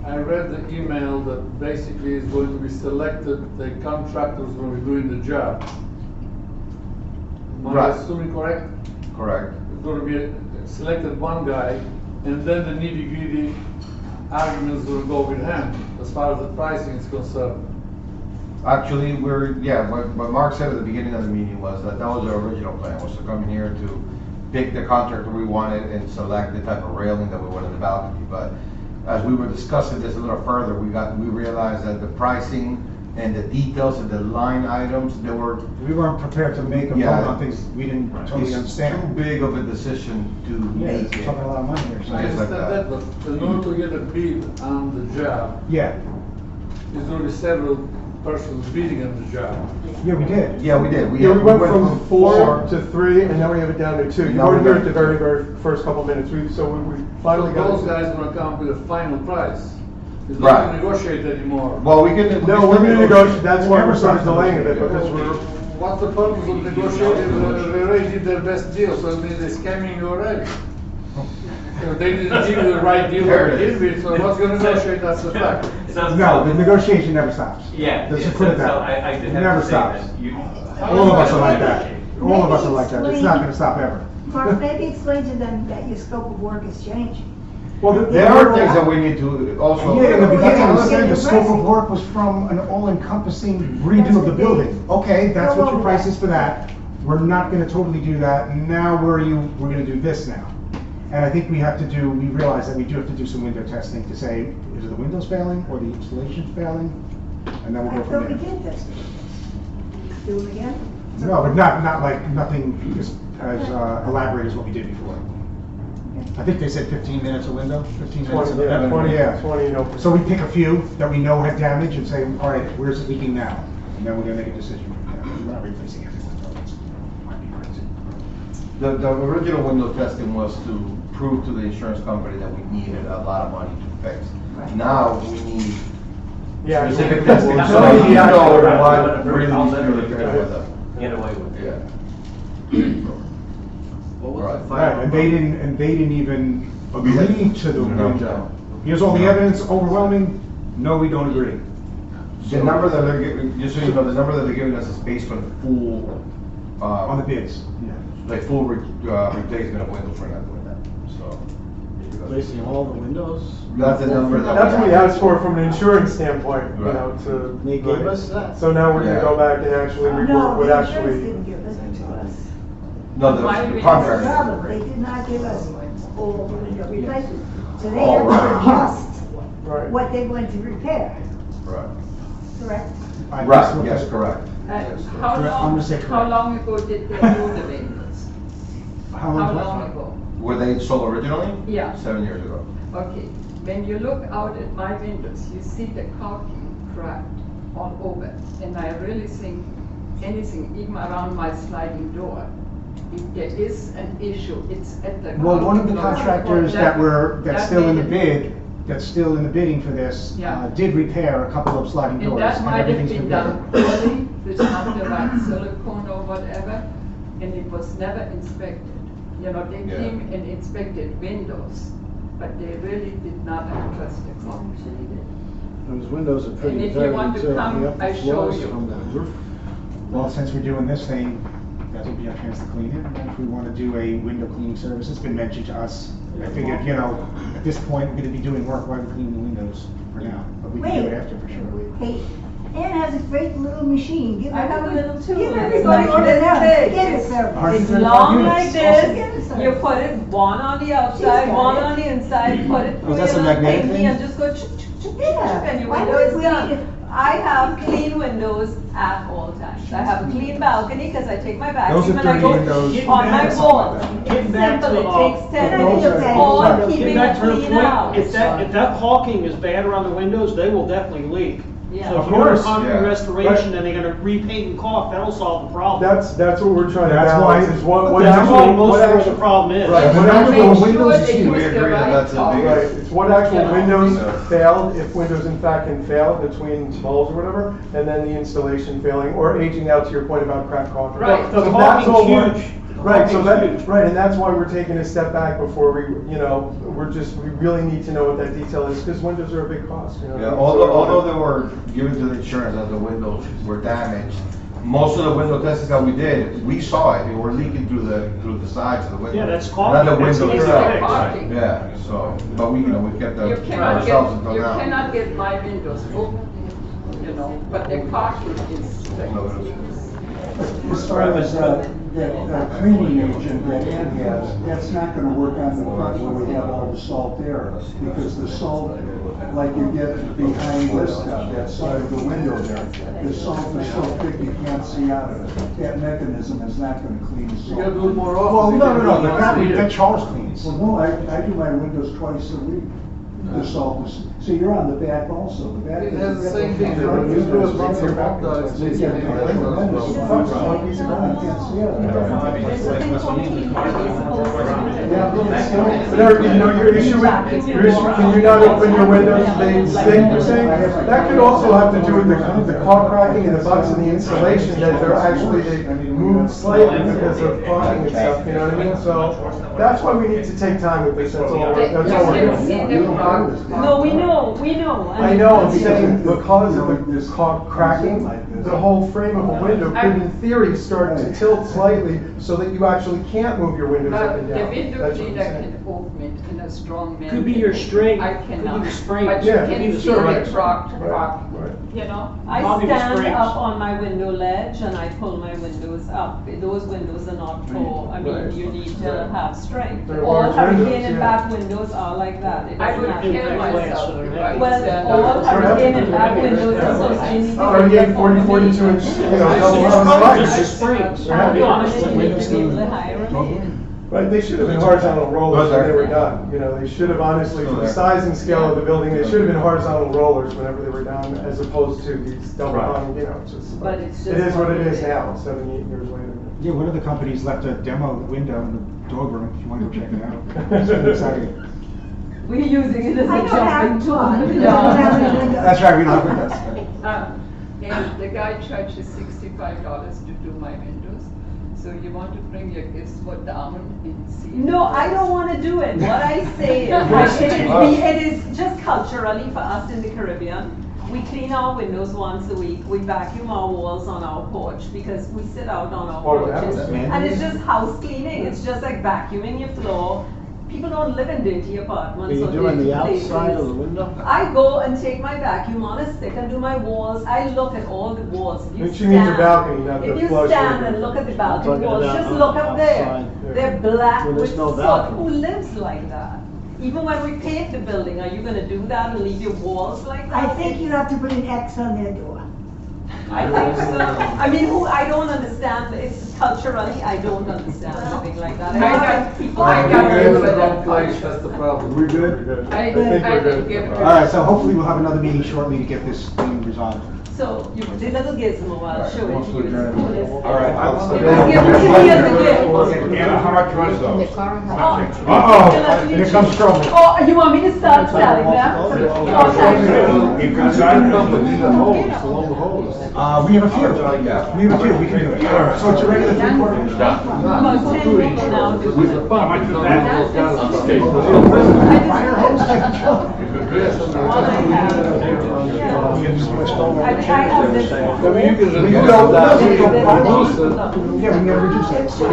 I read the email that basically is going to be selected, the contractors will be doing the job. Am I Right. assuming correct? Correct. It's gonna be selected one guy, and then the nitty-gritty arguments will go with him, as far as the pricing is concerned. Actually, what Mark said at the beginning of the meeting was that was our original plan, was to come in here to pick the contractor we wanted and select the type of railing that we wanted in the balcony. But as we were discussing this a little further, we realized that the pricing and the details of the line items, they were. We weren't prepared to make a vote Yeah. on things we didn't totally It's understand. too big of a decision to Yeah, make it's it. talking a lot of money here, so. I Just like understand that. that, but in order to get a bid on the job, Yeah, there's gonna be several persons bidding on the job. yeah, we did. Yeah, we did. Yeah, we went from 4 to 3, and now we have it down to 2. You Now weren't we're here at the down to very first couple minutes, so we finally got. Those guys gonna come up with a final price. It's Right. not gonna negotiate anymore. Well, we can. No, we're gonna negotiate, that's why we're sort of delaying a bit, because we're, What's the purpose of negotiating? They already did their best deal, so it means they're scamming you already. You know, they didn't give you the right deal There to it begin is. with, so what's gonna negotiate, that's the fact. No, the negotiation never stops. Yeah. Let's just so- put it so that way. I did It have never to say stops. that you- All of us are like that. All of us are like that. It's not gonna stop ever. Mark, maybe explain to them that your scope of work is changing. well, There are things that we need to also. Yeah, in the beginning, I was Okay, saying the the scope of pricing. work was from an all-encompassing redo of the building. Okay, that's what your price is for that. We're not gonna totally do that. Now we're gonna do this now. And I think we realize that we do have to do some window testing to say, is it the windows failing or the installation's failing? And then we'll I go from thought we there. did this. Do them again? No, but not like, nothing as elaborate as what we did before. I think they said 15 minutes a window, 15 minutes. 20, yeah, 20, Yeah. 20, you know. So we pick a few that we know have damage and say, all right, where's it leaking now? And then we're gonna make a decision. We're not replacing everything. Might be crazy. The original window testing was to prove to the insurance company that we needed a lot of money to fix. Now, we need Yeah, specific yeah. testing, Yeah. so you Yeah. know Yeah. what really needs to be repaired with them. get away with it. Yeah. What was Right. the Right, final? and they didn't even We had- agree to the No. window. Here's all the evidence, overwhelming, no, we don't agree. The number that they're giving, just so you know, the number that they're giving us is based on full, On the bids, yeah. like full replacement of windows, we're not doing that, so. Replacing all the windows? That's the number that. That's what we asked for from an insurance standpoint, you know, to. They gave us that? So now we're gonna Yeah. go back and actually No, report what the insurance actually. didn't give it to us. No, Why the we- contract. Problem, they did not give us all the window replacement. So they Oh, have to right. adjust Right. what they're going to repair, Right. correct? Right, yes, correct. And Yes, how correct. I'm long, gonna say how correct. long ago did they do the windows? How How long? long ago? Were they installed originally? Yeah. 7 years ago. Okay, when you look out at my windows, you see the caulking cracked all over. And I really think anything, even around my sliding door, if there is an issue, it's at the. Well, one of the caulking. contractors that's still in the bid, that's still in the bidding for this, Yeah. did repair a couple of sliding And doors, that and might have everything's been been done bid. poorly, with not the right silicone or whatever, and it was never inspected. You know, they Yeah. came and inspected windows, but they really did not address the caulking. Those windows are pretty And if you dirty want to too. come, The upper I show floors you. From the roof. Well, since we're doing this thing, that will be our chance to clean it. And if we want to do a window cleaning service, it's been mentioned to us. I figured, you know, at this point, we're gonna be doing work, why are we cleaning the windows for now? But we can do Wait. it after for sure. Hey, Ann has a great little machine, give I have a little too. Give It's everybody like one of this them, big. get it service. It's long like Get this, it you service. put it one on the outside, She's got one it. on the inside, put it through that's a your little magnetic thingy thing? and just go ch Yeah. and your Why window would is we done. need it? I have clean windows at all times. I have a clean balcony because I take my Those vacuum are and I dirty go windows. on my wall. Getting back Simple, to, it takes 10 Those minutes, are- all Get keeping Get back it to her clean point, out. if that caulking is bad around the windows, they will definitely leak. Yeah. So Of if you're doing course, concrete yeah. restoration and they're gonna repaint and caulk, that'll solve the problem. That's what we're trying to That's balance, why- is what That's actually, all most what of the actually. problem is. Right, But what that's actual what Make windows sure they do. use We the agree that right that's the caulk. biggest- Right, it's what actual Yeah. windows Yeah. failed, if windows in fact can fail between bulbs or whatever, and then the installation failing, or aging out to your point about crack caulking. Right. The So that's all caulking's we're- huge. The Right, so caulking's that, huge. right, and that's why we're taking a step back before we, you know, we really need to know what that detail is, because windows are a big cost, you know. Yeah, So- although they were given to the insurance as the windows were damaged, most of the window tests that we did, we saw it, they were leaking through the sides of the window. Yeah, that's Not caulking. the That's window easy to itself. fix. Caulking. Yeah, so, but we, we kept You that cannot ourselves get, until you now. cannot get my windows open, you know, but the caulking is. As far as that cleaning agent that Ann has, that's not gonna work on the part where we have all the salt there. Because the salt, like you get behind this, that side of the window there, the salt is so thick you can't see out of it. That mechanism is not gonna clean the You salt. gotta do it more Well, often. no, that Charles cleans. Well, no, I do my windows twice a week. The salt is, so you're on the back also, the back. It is- has the same thing, Yeah, the windows do it once a month, yeah, it's it's easy. tremendous. One piece of ground, you can't see out of it. But Eric, you know, your issue, can you not open your windows, they stink, you're saying? That could also have to do with the caulk cracking and the bugs in the insulation, that they're actually, they moved slightly because of caulking and stuff, you know what I mean? So, that's why we need to take time with this, that's all, They- that's you all we're can see doing. the caulk. No, we know. I know, I'm saying because of the caulk cracking, the whole frame of a window could in theory start to tilt slightly so that you actually can't move your windows up and The down. window That's what I'm cleaner saying. can open it in a strong manner. Could be your string, I could be cannot. the spring. But you Yeah, can see sure, right. the crack, Right. you know? I Probably the stand springs. up on my window ledge and I pull my windows up. Those windows are not tall. I mean, Right. you need to have strength. They're All large hurricane windows, and yeah. back windows are like that. It I doesn't would have kill to be myself glass, if I so would stand Well, all up. hurricane and back windows are so they need to 38, 40, 42 inch, you know, double It's hung probably just the sliders. springs. Yeah. I'll be honest You with need you. to be able to hire them in. Right, they should have been horizontal rollers when they were done, you know, they should have honestly, for the size and scale of the building, they should have been horizontal rollers whenever they were done, as opposed to these double hung, you know, it's just. But it's It just is what it what it is is. now, 78 years later. Yeah, one of the companies left a demo window in the dog room, if you want to go check it out. It's pretty exciting. We're using it as I a don't have jumping tool. one. We don't have any windows. That's right, we don't have windows. Uh, And the guy charges $65 to do my windows. So you want to bring your gifts for down and see? No, I don't wanna do it. What I say is, it is just culturally for us in the Caribbean. We clean our windows once a week. We vacuum our walls on our porch because we sit out on our porches. And it's just house cleaning. It's just like vacuuming your floor. People don't live in dirty apartments. Are you or doing dirty the outside places. of the window? I go and take my vacuum on a stick and do my walls. I look at all the walls. If you And she means the stand- balcony, not the If you flush stand window. and look at the I'm balcony talking walls, about just look up there. outside. They're black Well, there's with no soot. balcony. Who lives like that? Even when we paint the building, are you gonna do that and leave your walls like that? I think you have to put an X on their door. I think so. I mean, I don't understand, it's culturally, I don't understand living like that. I got people, I We're got in the people wrong that place, that's the problem. We're good? I think we're good. didn't give it. All right, so hopefully we'll have another meeting shortly to get this thing resolved. So, the little gizmo, I'll show it to you. All right, I'll- It was given to me as a gift. Anna, how much was those? Uh-oh, here comes trouble. Oh, you want me to start selling them? Oh, thank you. You could sign them, but These are holes, the long holes. We have a few. We have a few, we can do it. So it's a regular 3/4 inch? About 10 people now do With the it. pump, it's not those guys on the stage. Fire hose, I can tell. I have this. I mean, you can just We go can down go, that. we can go Reduce it. Yeah, we can reduce it.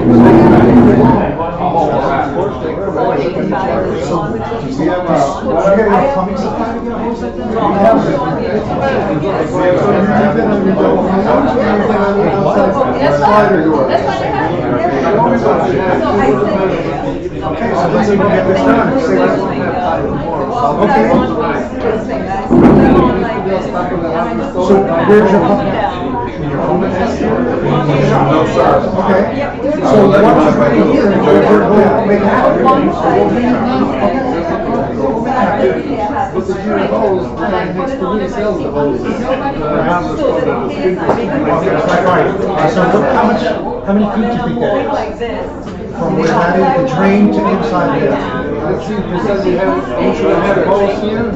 Oh, We have, We're getting a plumbing supply to get a hose like that? Okay, so let's see if we get this done. So where's your pumping? Your pumping test here? No, sir. Okay, so once it's ready here, we'll make it happen. But the huge holes, right next to me sells the holes. Right. So how many feet do you think that is? Like this. From where that is, the drain to the inside of it? Let's see, because you should have had holes here.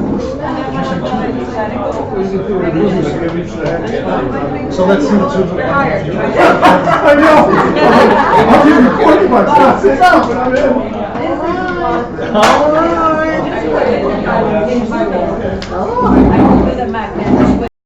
So let's see the two. I know! I'll give you 40 bucks, that's it. I put a magnet.